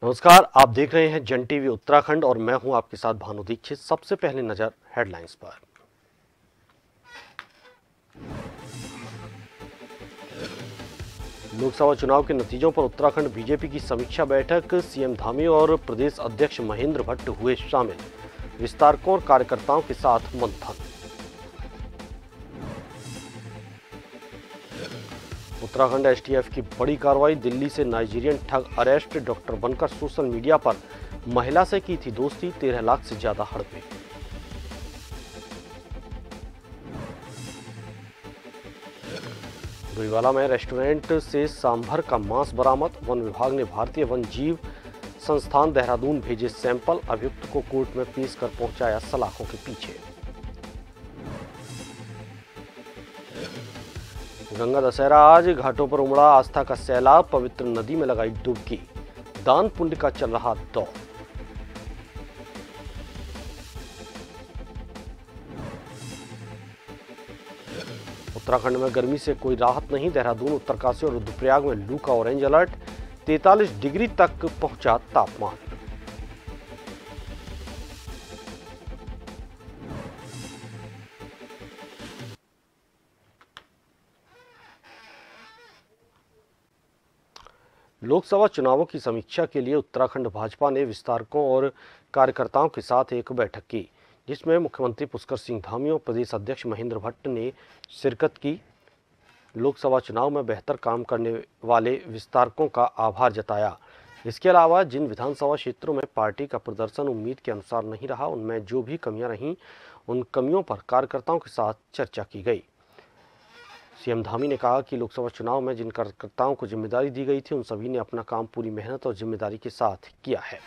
नमस्कार, आप देख रहे हैं जन टीवी उत्तराखंड और मैं हूं आपके साथ भानु दीक्षित। सबसे पहले नजर हेडलाइंस पर। लोकसभा चुनाव के नतीजों पर उत्तराखंड बीजेपी की समीक्षा बैठक। सीएम धामी और प्रदेश अध्यक्ष महेंद्र भट्ट हुए शामिल। विस्तारकों और कार्यकर्ताओं के साथ मंथन। उत्तराखंड एसटीएफ की बड़ी कार्रवाई। दिल्ली से नाइजीरियन ठग अरेस्ट। डॉक्टर बनकर सोशल मीडिया पर महिला से की थी दोस्ती। 13 लाख से ज्यादा हड़पे। डोईवाला में रेस्टोरेंट से सांभर का मांस बरामद। वन विभाग ने भारतीय वन जीव संस्थान देहरादून भेजे सैंपल। अभियुक्त को कोर्ट में पेश कर पहुंचाया सलाखों के पीछे। गंगा दशहरा आज। घाटों पर उमड़ा आस्था का सैलाब। पवित्र नदी में लगाई डुबकी। दान पुण्य का चल रहा दौर। उत्तराखंड में गर्मी से कोई राहत नहीं। देहरादून, उत्तरकाशी और रुद्रप्रयाग में लू का ऑरेंज अलर्ट। 43 डिग्री तक पहुंचा तापमान। लोकसभा चुनावों की समीक्षा के लिए उत्तराखंड भाजपा ने विस्तारकों और कार्यकर्ताओं के साथ एक बैठक की, जिसमें मुख्यमंत्री पुष्कर सिंह धामी और प्रदेश अध्यक्ष महेंद्र भट्ट ने शिरकत की। लोकसभा चुनाव में बेहतर काम करने वाले विस्तारकों का आभार जताया। इसके अलावा जिन विधानसभा क्षेत्रों में पार्टी का प्रदर्शन उम्मीद के अनुसार नहीं रहा, उनमें जो भी कमियां रहीं, उन कमियों पर कार्यकर्ताओं के साथ चर्चा की गई। सीएम धामी ने कहा कि लोकसभा चुनाव में जिन कार्यकर्ताओं को जिम्मेदारी दी गई थी, उन सभी ने अपना काम पूरी मेहनत और जिम्मेदारी के साथ किया है।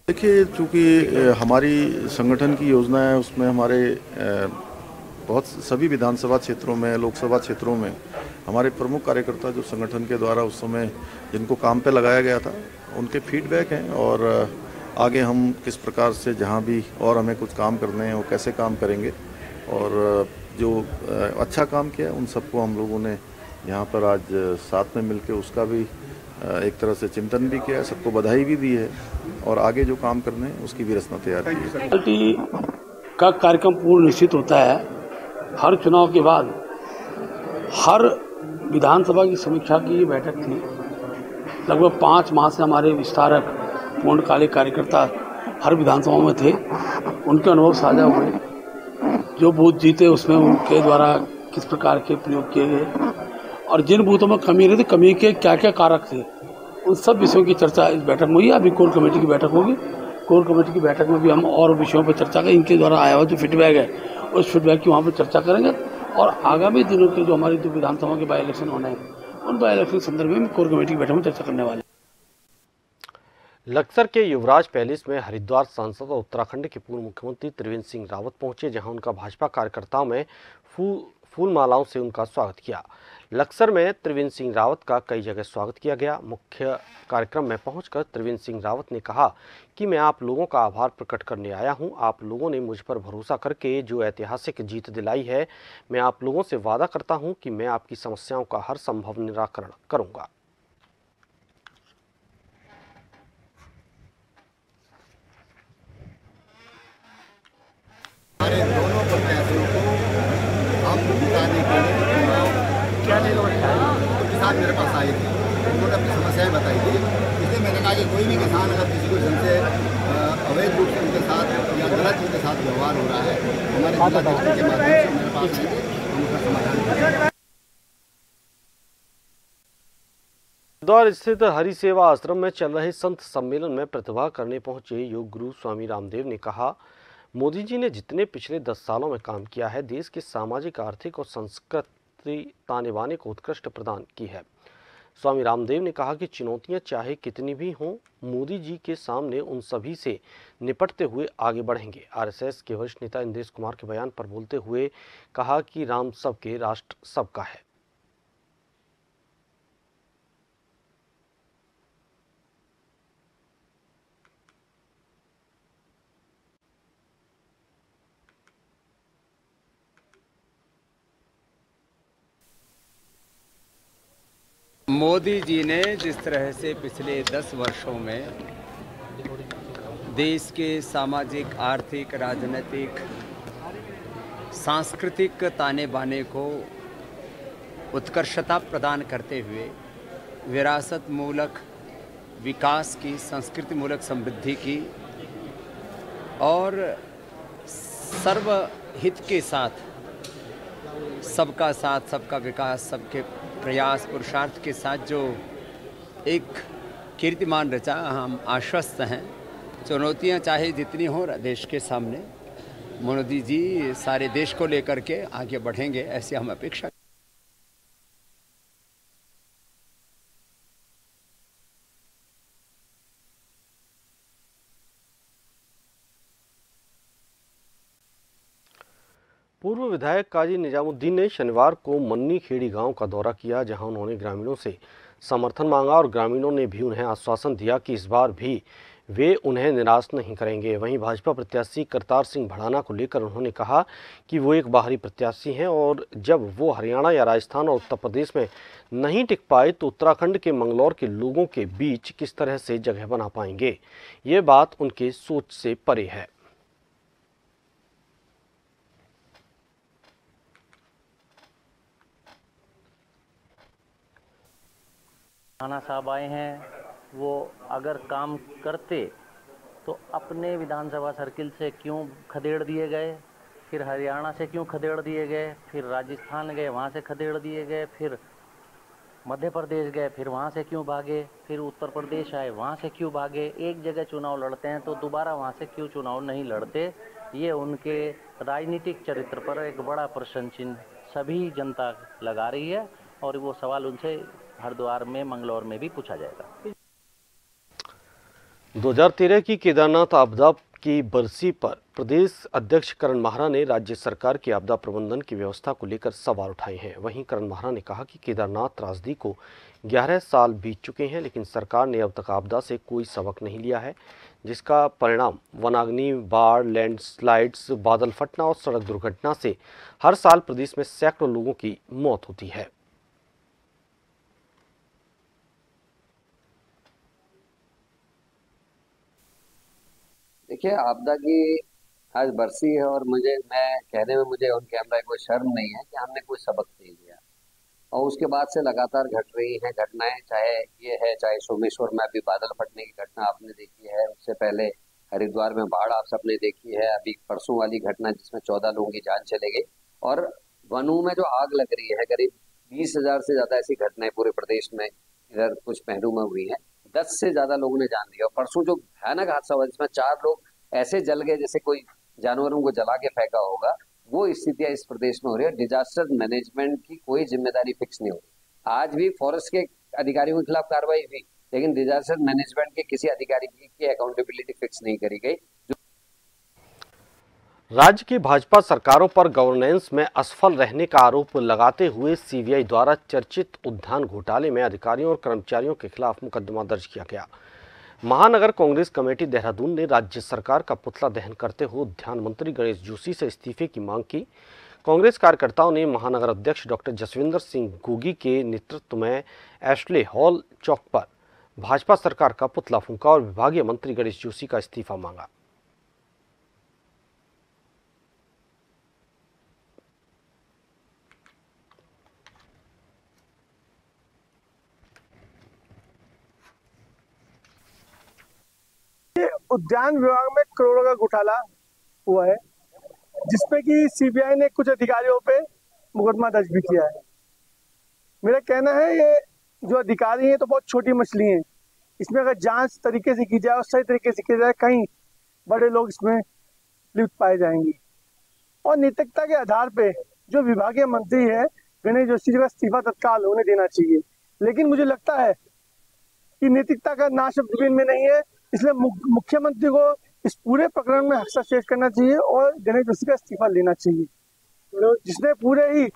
देखिए, चूँकि हमारी संगठन की योजना है, उसमें हमारे बहुत सभी विधानसभा क्षेत्रों में, लोकसभा क्षेत्रों में हमारे प्रमुख कार्यकर्ता जो संगठन के द्वारा उस समय जिनको काम पे लगाया गया था, उनके फीडबैक हैं और आगे हम किस प्रकार से जहाँ भी और हमें कुछ काम करने हैं वो कैसे काम करेंगे। और जो अच्छा काम किया उन सबको हम लोगों ने यहाँ पर आज साथ में मिलकर उसका भी एक तरह से चिंतन भी किया है, सबको बधाई भी दी है और आगे जो काम करने हैं उसकी भी रचना तैयार की है। पार्टी का कार्यक्रम पूर्ण निश्चित होता है। हर चुनाव के बाद हर विधानसभा की समीक्षा की बैठक थी। लगभग 5 माह से हमारे विस्तारक पूर्णकालिक कार्यकर्ता हर विधानसभा में थे। उनके अनुभव साझा हुए। जो बूथ जीते उसमें उनके द्वारा किस प्रकार के प्रयोग किए गए और जिन बूथों में कमी रही थी, कमी के क्या क्या कारक थे, उन सब विषयों की चर्चा इस बैठक में हुई। अभी कोर कमेटी की बैठक होगी। कोर कमेटी की बैठक में भी हम और विषयों पर चर्चा करें। इनके द्वारा आया हुआ जो फीडबैक है उस फीडबैक की वहाँ पर चर्चा करेंगे और आगामी दिनों के जो हमारी जो विधानसभा के बाई इलेक्शन होने हैं उन बाई इलेक्शन के संदर्भ में कोर कमेटी की बैठक में चर्चा करने वाले। लक्सर के युवराज पैलेस में हरिद्वार सांसद और उत्तराखंड के पूर्व मुख्यमंत्री त्रिवेंद्र सिंह रावत पहुंचे, जहां उनका भाजपा कार्यकर्ताओं में फूल मालाओं से उनका स्वागत किया। लक्सर में त्रिवेंद्र सिंह रावत का कई जगह स्वागत किया गया। मुख्य कार्यक्रम में पहुंचकर त्रिवेंद्र सिंह रावत ने कहा कि मैं आप लोगों का आभार प्रकट करने आया हूं। आप लोगों ने मुझ पर भरोसा करके जो ऐतिहासिक जीत दिलाई है, मैं आप लोगों से वादा करता हूं कि मैं आपकी समस्याओं का हर संभव निराकरण करूंगा। हमारे दोनों प्रत्याशियों को हम जिताने के लिए किसान मेरे पास आए थे, उन्होंने अपनी समस्याएं बताई थी। इसलिए मैंने कहा कि कोई भी किसान अगर किसी को ढंग से अवैध रूप से उनके साथ या गलत उनके साथ व्यवहार हो रहा है, हमारे जिलाधिकारी के माध्यम से मेरे पास आए थे, हम उसका समाधान करेंगे। हरिद्वार स्थित हरि सेवा आश्रम में चल रहे संत सम्मेलन में प्रतिभा करने पहुंचे योग गुरु स्वामी रामदेव ने कहा, मोदी जी ने जितने पिछले 10 सालों में काम किया है, देश के सामाजिक, आर्थिक और संस्कृति ताने बाने को उत्कृष्ट प्रदान की है। स्वामी रामदेव ने कहा कि चुनौतियां चाहे कितनी भी हों, मोदी जी के सामने उन सभी से निपटते हुए आगे बढ़ेंगे। आरएसएस के वरिष्ठ नेता इंद्रेश कुमार के बयान पर बोलते हुए कहा कि राम सबके, राष्ट्र सबका है। मोदी जी ने जिस तरह से पिछले 10 वर्षों में देश के सामाजिक, आर्थिक, राजनीतिक, सांस्कृतिक ताने बाने को उत्कर्षता प्रदान करते हुए विरासत मूलक विकास की, संस्कृति मूलक समृद्धि की और सर्वहित के साथ सबका साथ, सबका विकास, सबके प्रयास पुरुषार्थ के साथ जो एक कीर्तिमान रचा, हम आश्वस्त हैं। चुनौतियां चाहे जितनी हो देश के सामने, मोदी जी सारे देश को लेकर के आगे बढ़ेंगे, ऐसी हम अपेक्षा। पूर्व विधायक काजी निजामुद्दीन ने शनिवार को मन्नी खेड़ी गांव का दौरा किया, जहां उन्होंने ग्रामीणों से समर्थन मांगा और ग्रामीणों ने भी उन्हें आश्वासन दिया कि इस बार भी वे उन्हें निराश नहीं करेंगे। वहीं भाजपा प्रत्याशी करतार सिंह भड़ाना को लेकर उन्होंने कहा कि वो एक बाहरी प्रत्याशी हैं और जब वो हरियाणा या राजस्थान और उत्तर प्रदेश में नहीं टिक पाए तो उत्तराखंड के मंगलौर के लोगों के बीच किस तरह से जगह बना पाएंगे। ये बात उनके सोच से परे है। राणा साहब आए हैं, वो अगर काम करते तो अपने विधानसभा सर्किल से क्यों खदेड़ दिए गए, फिर हरियाणा से क्यों खदेड़ दिए गए, फिर राजस्थान गए वहाँ से खदेड़ दिए गए, फिर मध्य प्रदेश गए फिर वहाँ से क्यों भागे, फिर उत्तर प्रदेश आए वहाँ से क्यों भागे। एक जगह चुनाव लड़ते हैं तो दोबारा वहाँ से क्यों चुनाव नहीं लड़ते। ये उनके राजनीतिक चरित्र पर एक बड़ा प्रश्न चिन्ह सभी जनता लगा रही है और वो सवाल उनसे हरिद्वार में, मंगलौर में भी पूछा जाएगा। 2013 की केदारनाथ आपदा की बरसी पर प्रदेश अध्यक्ष करण माहरा ने राज्य सरकार की आपदा प्रबंधन की व्यवस्था को लेकर सवाल उठाए हैं। वहीं करण माहरा ने कहा कि केदारनाथ त्रासदी को 11 साल बीत चुके हैं, लेकिन सरकार ने अब तक आपदा से कोई सबक नहीं लिया है, जिसका परिणाम वनाग्नि, बाढ़, लैंडस्लाइड्स, बादल फटना और सड़क दुर्घटना से हर साल प्रदेश में सैकड़ों लोगों की मौत होती है। देखिए, आपदा की आज बरसी है और मैं कहने में मुझे ऑन कैमरा कोई शर्म नहीं है कि हमने कोई सबक नहीं लिया और उसके बाद से लगातार घट रही हैं घटनाएं। चाहे सोमेश्वर में अभी बादल फटने की घटना आपने देखी है, उससे पहले हरिद्वार में बाढ़ आप सबने देखी है, अभी परसों वाली घटना जिसमें 14 लोगों की जान चले गई, और वनों में जो आग लग रही है, करीब 20,000 से ज्यादा ऐसी घटनाएं पूरे प्रदेश में इधर कुछ पहलू में हुई है। 10 से ज्यादा लोगों ने जान दिया और परसों जो भयानक हादसा हुआ जिसमें 4 लोग ऐसे जल गए जैसे कोई जानवरों को जला के फेंका होगा, वो स्थितियां इस प्रदेश में हो रही है। डिजास्टर मैनेजमेंट की कोई जिम्मेदारी फिक्स नहीं हो रही। आज भी फॉरेस्ट के अधिकारियों के खिलाफ कार्रवाई हुई, लेकिन डिजास्टर मैनेजमेंट के किसी अधिकारी की अकाउंटेबिलिटी फिक्स नहीं करी गई। राज्य की भाजपा सरकारों पर गवर्नेंस में असफल रहने का आरोप लगाते हुए सीबीआई द्वारा चर्चित उद्यान घोटाले में अधिकारियों और कर्मचारियों के खिलाफ मुकदमा दर्ज किया गया। महानगर कांग्रेस कमेटी देहरादून ने राज्य सरकार का पुतला दहन करते हुए उद्यान मंत्री गणेश जोशी से इस्तीफे की मांग की। कांग्रेस कार्यकर्ताओं ने महानगर अध्यक्ष डॉक्टर जसविंदर सिंह गोगी के नेतृत्व में एशले हॉल चौक पर भाजपा सरकार का पुतला फूंका और विभागीय मंत्री गणेश जोशी का इस्तीफा मांगा। उद्यान विभाग में करोड़ों का घोटाला हुआ है, जिसपे कि सीबीआई ने कुछ अधिकारियों पे मुकदमा दर्ज भी किया है। मेरा कहना है ये जो अधिकारी हैं तो बहुत छोटी मछली हैं, इसमें अगर जांच तरीके से की जाए और सही तरीके से की जाए, कहीं बड़े लोग इसमें लिप्त पाए जाएंगे। और नैतिकता के आधार पे जो विभागीय मंत्री है गणेश जोशी जी का इस्तीफा तत्काल होने देना चाहिए, लेकिन मुझे लगता है कि नैतिकता का ना शब्द भी इनमें नहीं है, इसलिए मुख्यमंत्री को इस पूरे प्रकरण में हस्तक्षेप करना चाहिए और गणेश जोशी का इस्तीफा लेना चाहिए, जिसने पूरे ही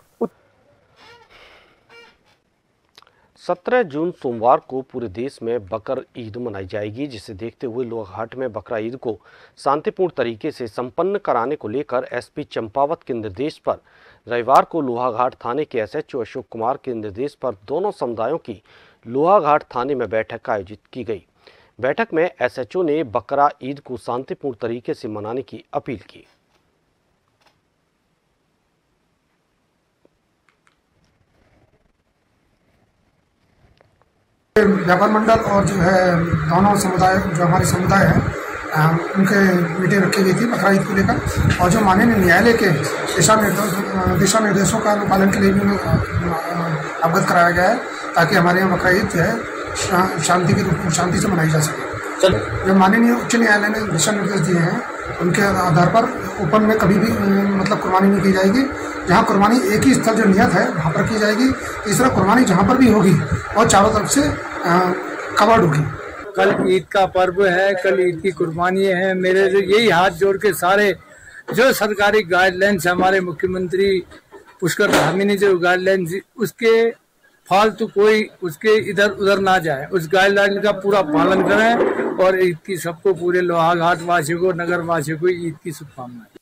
17 जून सोमवार को पूरे देश में बकर ईद मनाई जाएगी, जिसे देखते हुए लोहाघाट में बकरा ईद को शांतिपूर्ण तरीके से संपन्न कराने को लेकर एसपी चंपावत के निर्देश पर रविवार को लोहाघाट थाने के एसएचओ अशोक कुमार के निर्देश पर दोनों समुदायों की लोहाघाट थाने में बैठक आयोजित की गई। बैठक में एसएचओ ने बकरा ईद को शांतिपूर्ण तरीके से मनाने की अपील की। व्यापार मंडल और जो है दोनों समुदाय जो हमारे समुदाय है उनके मीटिंग रखी गई थी बकरा ईद को लेकर, और जो माननीय न्यायालय के दिशा निर्देशों का अनुपालन के लिए भी अवगत कराया गया है, ताकि हमारे यहाँ बकरा ईद जो है शांति से मनाई जा सके। जो माननीय उच्च न्यायालय ने दिशा निर्देश दिए हैं उनके आधार पर ओपन में कभी भी मतलब कुर्बानी नहीं की जाएगी। जहाँ कुर्बानी एक ही स्थल जो नियत है वहाँ पर की जाएगी। इस तरह कुर्बानी जहाँ पर भी होगी और चारों तरफ से कवर्ड होगी। कल ईद का पर्व है, कल ईद की कुर्बानी है। मेरे यही हाथ जोड़ के सारे जो सरकारी गाइडलाइंस हमारे मुख्यमंत्री पुष्कर धामी ने जो गाइडलाइंस, उसके फालतू कोई उसके इधर उधर ना जाए, उस गाइडलाइन का पूरा पालन करें। और ईद की सबको, पूरे लोहाघाट वासियों को, नगर वासियों को ईद की शुभकामनाएं।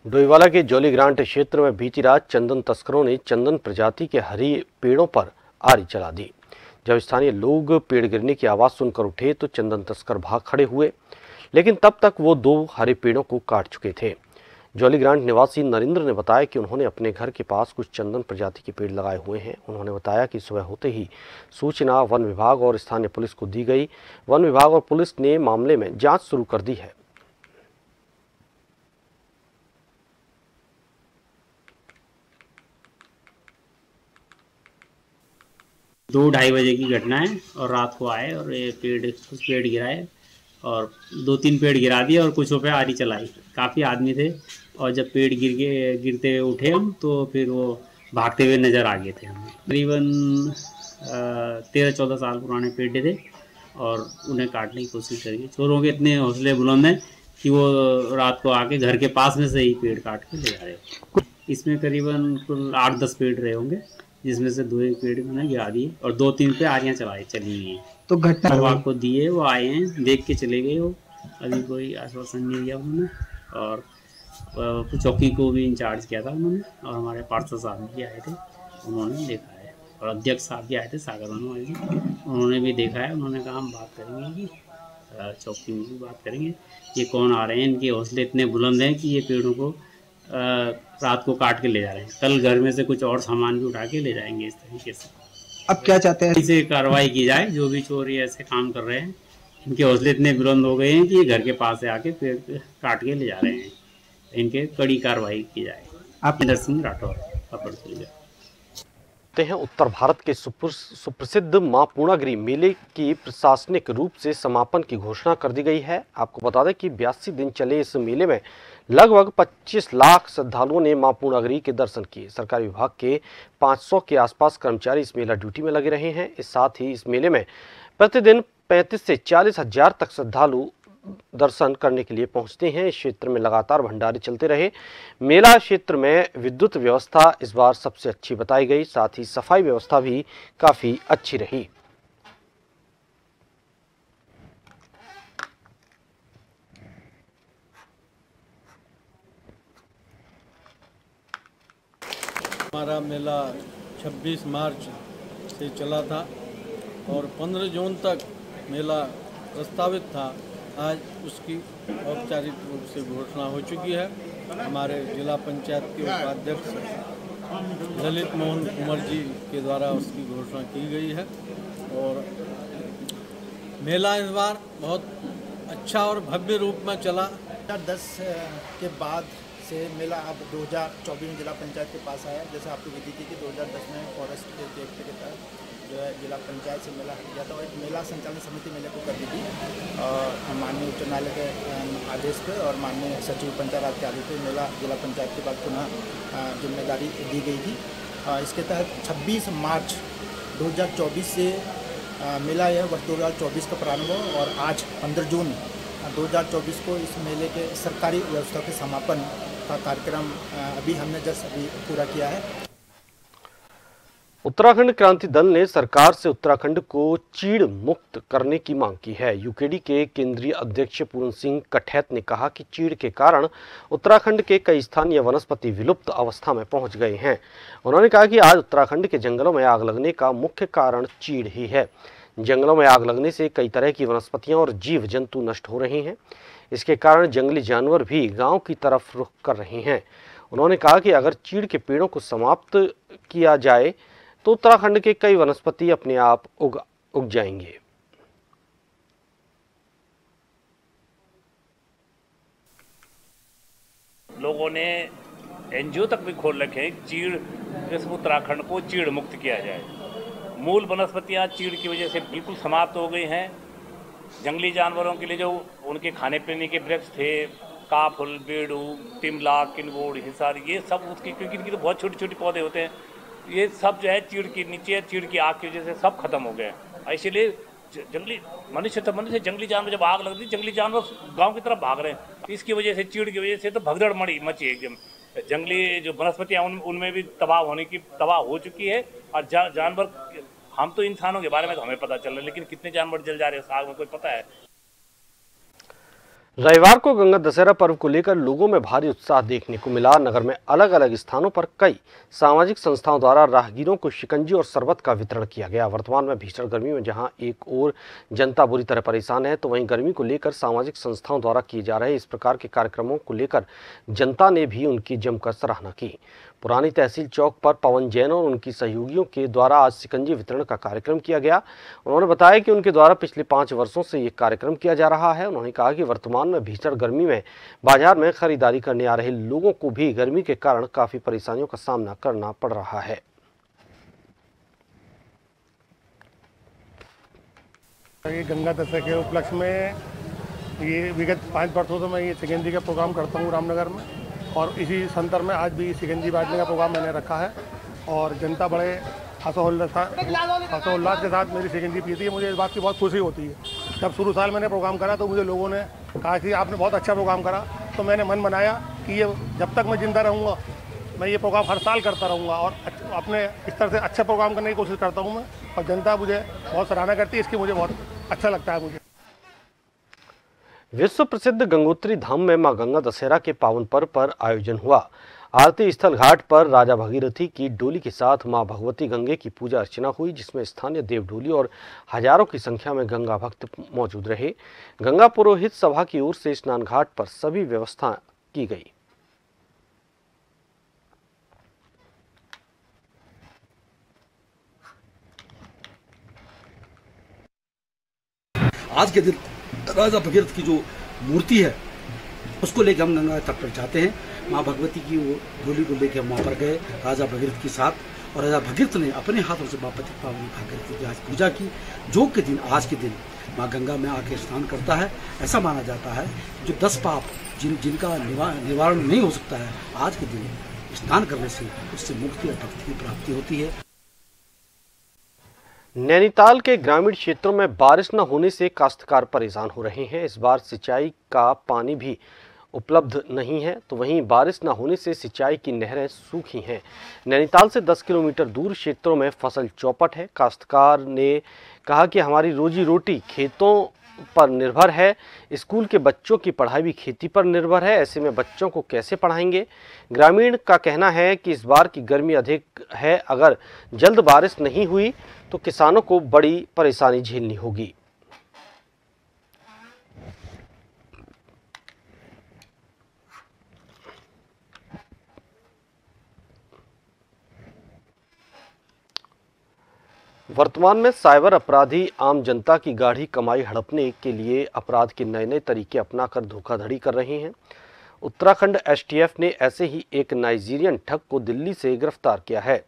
डोईवाला के जौलीग्रांट क्षेत्र में बीती रात चंदन तस्करों ने चंदन प्रजाति के हरी पेड़ों पर आरी चला दी। जब स्थानीय लोग पेड़ गिरने की आवाज सुनकर उठे तो चंदन तस्कर भाग खड़े हुए, लेकिन तब तक वो 2 हरे पेड़ों को काट चुके थे। जौलीग्रांट निवासी नरेंद्र ने बताया कि उन्होंने अपने घर के पास कुछ चंदन प्रजाति के पेड़ लगाए हुए हैं। उन्होंने बताया कि सुबह होते ही सूचना वन विभाग और स्थानीय पुलिस को दी गई। वन विभाग और पुलिस ने मामले में जांच शुरू कर दी है। दो 2:30 बजे की घटना है और रात को आए और ये कुछ पेड़ गिराए और 2-3 पेड़ गिरा दिए और कुछों पे आरी चलाई। काफ़ी आदमी थे और जब पेड़ गिरते हुए उठे हम तो फिर वो भागते हुए नज़र आ गए थे। हमें करीबन 13-14 साल पुराने पेड़ थे और उन्हें काटने की कोशिश करी। चोरों के इतने हौसले बुलंद हैं कि वो रात को आके घर के पास में से ही पेड़ काट के ले जा रहे। इसमें करीबन कुल 8-10 पेड़ रहे होंगे, जिसमें से 2 पेड़ मैंने गिरा दिए और 2-3 पे आरियाँ चली हुई हैं। तो घटना विभाग को दिए, वो आए हैं, देख के चले गए। वो अभी कोई आश्वासन नहीं दिया उन्होंने। और चौकी को भी इंचार्ज किया था उन्होंने, और हमारे पार्षद साहब भी आए थे, उन्होंने देखा है। और अध्यक्ष साहब भी आए थे सागर वनवासी जी, उन्होंने भी देखा है। उन्होंने कहा हम बात करेंगे कि चौकी में भी बात करेंगे, ये कौन आ रहे हैं, इनके हौसले इतने बुलंद हैं कि ये पेड़ों को रात को काट के ले जा रहे हैं। कल घर में से कुछ और सामान भी उठा के ले जाएंगे इस तरीके से। अब क्या चाहते हैं? इसे कार्रवाई की जाए। जो भी चोर ये ऐसे काम कर रहे हैं, इनके हौसले इतने बुलंद हो गए हैं कि ये घर के पास से आके पेड़ काट के ले जा रहे हैं। इनके कड़ी कार्रवाई की जाए। आप इंदर सिंह राठौर, अपर जिला। उत्तर भारत के सुप्रसिद्ध मां पूर्णागिरि मेले की प्रशासनिक रूप से समापन की घोषणा कर दी गई है। आपको बता दें कि 82 दिन चले इस मेले में लगभग 25 लाख श्रद्धालुओं ने मां पूर्णागिरि के दर्शन किए। सरकारी विभाग के 500 के आसपास कर्मचारी इस मेला ड्यूटी में लगे रहे हैं। इस साथ ही इस मेले में प्रतिदिन 35 से 40 हजार तक श्रद्धालु दर्शन करने के लिए पहुंचते हैं। इस क्षेत्र में लगातार भंडारे चलते रहे। मेला क्षेत्र में विद्युत व्यवस्था इस बार सबसे अच्छी बताई गई। साथ ही सफाई व्यवस्था भी काफी अच्छी रही। हमारा मेला 26 मार्च से चला था और 15 जून तक मेला प्रस्तावित था। आज उसकी औपचारिक रूप से घोषणा हो चुकी है। हमारे जिला पंचायत के उपाध्यक्ष ललित मोहन कुमार जी के द्वारा उसकी घोषणा की गई है। और मेला इस बार बहुत अच्छा और भव्य रूप में चला। 2010 के बाद से मेला अब 2024 में जिला पंचायत के पास आया। जैसे आपको विधि थी कि 2010 में फॉरेस्ट के एक्ट के तहत जो है जिला पंचायत से मेला हट गया था और एक मेला संचालन समिति मेले को कर दी थी माननीय उच्च न्यायालय के आदेश पे और माननीय सचिव पंचायत के आदेश पे मेला जिला पंचायत के बाद पुनः जिम्मेदारी दी गई थी। इसके तहत 26 मार्च 2024 से मेला यह वर्ष 2024 का प्रारंभ हो और आज 15 जून 2024 को इस मेले के सरकारी व्यवस्था के समापन का कार्यक्रम अभी हमने जस्ट पूरा किया है। उत्तराखंड क्रांति दल ने सरकार से उत्तराखंड को चीड़ मुक्त करने की मांग की है। यूकेडी के केंद्रीय अध्यक्ष पूर्ण सिंह कठैत ने कहा कि चीड़ के कारण उत्तराखंड के कई स्थानीय वनस्पति विलुप्त अवस्था में पहुंच गए हैं। उन्होंने कहा कि आज उत्तराखंड के जंगलों में आग लगने का मुख्य कारण चीड़ ही है। जंगलों में आग लगने से कई तरह की वनस्पतियां और जीव जंतु नष्ट हो रहे हैं। इसके कारण जंगली जानवर भी गाँव की तरफ रुख कर रहे हैं। उन्होंने कहा कि अगर चीड़ के पेड़ों को समाप्त किया जाए तो उत्तराखंड के कई वनस्पति अपने आप उग जाएंगे। लोगों ने एनजीओ तक भी खोल रखे हैं चीड़, जैसे उत्तराखंड को चीड़ मुक्त किया जाए। मूल वनस्पतियां चीड़ की वजह से बिल्कुल समाप्त हो गई हैं। जंगली जानवरों के लिए जो उनके खाने पीने के वृक्ष थे, काफुल, बेड़ू, तिमला, किन्नौर, हिसार, ये सब उसकी, क्योंकि इनकी तो बहुत छोटे छोटे पौधे होते हैं, ये सब जो है चीड़ के नीचे, चीड़ की आग की वजह से सब खत्म हो गए। इसीलिए जंगली मनुष्य जंगली जानवर जब आग लगती, जंगली जानवर गांव की तरफ भाग रहे हैं। इसकी वजह से, चीड़ की वजह से तो भगदड़ मची एकदम। जंगली जो वनस्पतियां उनमें भी तबाह हो चुकी है। और जानवर, हम तो इंसानों के बारे में तो हमें पता चल रहा है, लेकिन कितने जानवर जल जा रहे हैं उस आग में कोई पता है। रविवार को गंगा दशहरा पर्व को लेकर लोगों में भारी उत्साह देखने को मिला। नगर में अलग अलग स्थानों पर कई सामाजिक संस्थाओं द्वारा राहगीरों को शिकंजी और शरबत का वितरण किया गया। वर्तमान में भीषण गर्मी में जहां एक ओर जनता बुरी तरह परेशान है, तो वहीं गर्मी को लेकर सामाजिक संस्थाओं द्वारा किए जा रहे इस प्रकार के कार्यक्रमों को लेकर जनता ने भी उनकी जमकर सराहना की। पुरानी तहसील चौक पर पवन जैन और उनकी सहयोगियों के द्वारा आज शिकंजी वितरण का कार्यक्रम किया गया। उन्होंने बताया कि उनके द्वारा पिछले 5 वर्षों से ये कार्यक्रम किया जा रहा है। उन्होंने कहा कि वर्तमान में भीषण गर्मी में बाजार में खरीदारी करने आ रहे लोगों को भी गर्मी के कारण काफी परेशानियों का सामना करना पड़ रहा है। ये गंगा दशहरा के उपलक्ष्य में ये विगत 5 वर्षों से मैं ये शिकंजी का प्रोग्राम करता हूँ रामनगर में, और इसी संदर्भ में आज भी शिकंजी बांटने का प्रोग्राम मैंने रखा है। और जनता बड़े हर्षोल्लास के साथ मेरी शिकंजी पीती है। मुझे इस बात की बहुत खुशी होती है। जब शुरू साल मैंने प्रोग्राम करा तो मुझे लोगों ने कहा कि आपने बहुत अच्छा प्रोग्राम करा, तो मैंने मन बनाया कि ये जब तक मैं जिंदा रहूँगा मैं ये प्रोग्राम हर साल करता रहूँगा, और अपने इस तरह से अच्छा प्रोग्राम करने की कोशिश करता हूँ मैं। और जनता मुझे बहुत सराहना करती है, इसकी मुझे बहुत अच्छा लगता है। मुझे विश्व प्रसिद्ध गंगोत्री धाम में मां गंगा दशहरा के पावन पर्व पर आयोजन हुआ। आरती स्थल घाट पर राजा भगीरथी की डोली के साथ मां भगवती गंगे की पूजा अर्चना हुई, जिसमें स्थानीय देवडोली और हजारों की संख्या में गंगा भक्त मौजूद रहे। गंगा पुरोहित सभा की ओर से स्नान घाट पर सभी व्यवस्था की गई। आज के दिन राजा भगीरथ की जो मूर्ति है उसको लेकर हम गंगा तट पर जाते हैं। माँ भगवती की वो डोली को लेकर हम वहाँ पर गए राजा भगीरथ के साथ, और राजा भगीरथ ने अपने हाथों से माँ पति पावनी भागीरथी की आज पूजा की। जो के दिन, आज के दिन माँ गंगा में आके स्नान करता है, ऐसा माना जाता है जो 10 पाप जिनका निवारण नहीं हो सकता है, आज के दिन स्नान करने से उससे मुक्ति और भक्ति की प्राप्ति होती है। नैनीताल के ग्रामीण क्षेत्रों में बारिश न होने से काश्तकार परेशान हो रहे हैं। इस बार सिंचाई का पानी भी उपलब्ध नहीं है, तो वहीं बारिश न होने से सिंचाई की नहरें सूखी हैं। नैनीताल से 10 किलोमीटर दूर क्षेत्रों में फसल चौपट है। काश्तकार ने कहा कि हमारी रोजी रोटी खेतों पर निर्भर है, स्कूल के बच्चों की पढ़ाई भी खेती पर निर्भर है, ऐसे में बच्चों को कैसे पढ़ाएंगे। ग्रामीण का कहना है कि इस बार की गर्मी अधिक है, अगर जल्द बारिश नहीं हुई तो किसानों को बड़ी परेशानी झेलनी होगी। वर्तमान में साइबर अपराधी आम जनता की गाढ़ी कमाई हड़पने के लिए अपराध के नए नए तरीके अपनाकर धोखाधड़ी कर रहे हैं। उत्तराखंड एसटीएफ ने ऐसे ही एक नाइजीरियन ठग को दिल्ली से गिरफ्तार किया है।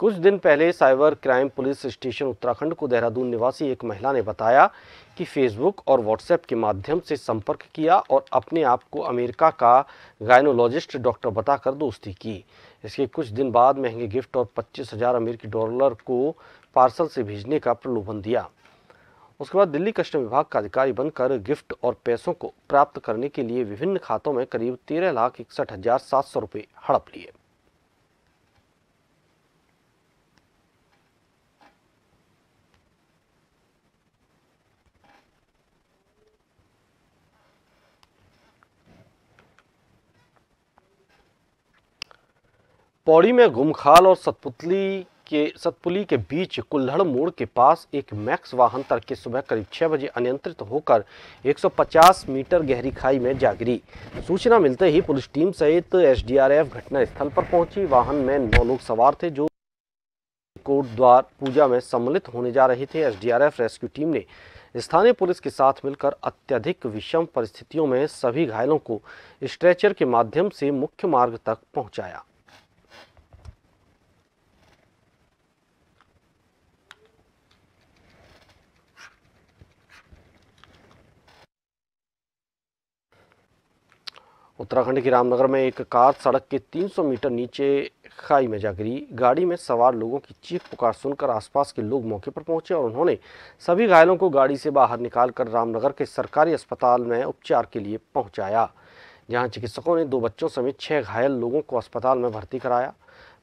कुछ दिन पहले cyber crime police station Uttarakhand को देहरादून निवासी एक महिला ने बताया कि फेसबुक और व्हाट्सएप के माध्यम से संपर्क किया और अपने आप को अमेरिका का गायनोलॉजिस्ट डॉक्टर बताकर दोस्ती की। इसके कुछ दिन बाद महंगे गिफ्ट और 25,000 अमेरिकी डॉलर को पार्सल से भेजने का प्रलोभन दिया। उसके बाद दिल्ली कस्टम विभाग का अधिकारी बनकर गिफ्ट और पैसों को प्राप्त करने के लिए विभिन्न खातों में करीब 13,61,700 रुपये हड़प लिए। पौड़ी में गुमखाल और सतपुली के बीच कुल्हड़ मोड़ के पास एक मैक्स वाहन तड़के सुबह करीब 6 बजे अनियंत्रित होकर 150 मीटर गहरी खाई में जा गिरी। सूचना मिलते ही पुलिस टीम सहित एसडीआरएफ घटनास्थल पर पहुंची। वाहन में 9 लोग सवार थे जो कोट द्वार पूजा में सम्मिलित होने जा रहे थे। एसडीआरएफ रेस्क्यू टीम ने स्थानीय पुलिस के साथ मिलकर अत्यधिक विषम परिस्थितियों में सभी घायलों को स्ट्रेचर के माध्यम से मुख्य मार्ग तक पहुंचाया। उत्तराखंड के रामनगर में एक कार सड़क के 300 मीटर नीचे खाई में जा गिरी। गाड़ी में सवार लोगों की चीख पुकार सुनकर आसपास के लोग मौके पर पहुंचे और उन्होंने सभी घायलों को गाड़ी से बाहर निकालकर रामनगर के सरकारी अस्पताल में उपचार के लिए पहुंचाया, जहां चिकित्सकों ने 2 बच्चों समेत 6 घायल लोगों को अस्पताल में भर्ती कराया।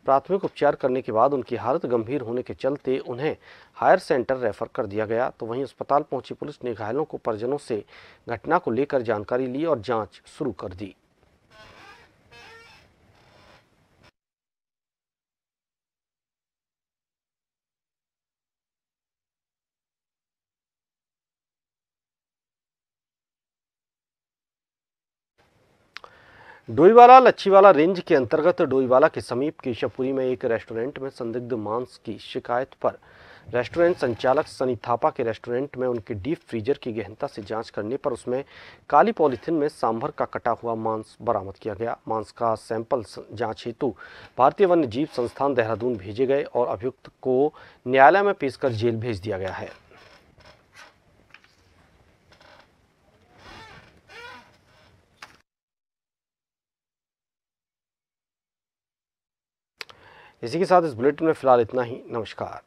प्राथमिक उपचार करने के बाद उनकी हालत गंभीर होने के चलते उन्हें हायर सेंटर रेफर कर दिया गया। तो वहीं अस्पताल पहुंची पुलिस ने घायलों को परिजनों से घटना को लेकर जानकारी ली और जांच शुरू कर दी। डोईवाला लच्छीवाला रेंज के अंतर्गत डोईवाला के समीप केशवपुरी में एक रेस्टोरेंट में संदिग्ध मांस की शिकायत पर रेस्टोरेंट संचालक सनी थापा के रेस्टोरेंट में उनके डीप फ्रीजर की गहनता से जांच करने पर उसमें काली पॉलीथिन में सांभर का कटा हुआ मांस बरामद किया गया। मांस का सैंपल जांच हेतु भारतीय वन्य जीव संस्थान देहरादून भेजे गए और अभियुक्त को न्यायालय में पेश कर जेल भेज दिया गया है। इसी के साथ इस बुलेटिन में फिलहाल इतना ही। नमस्कार।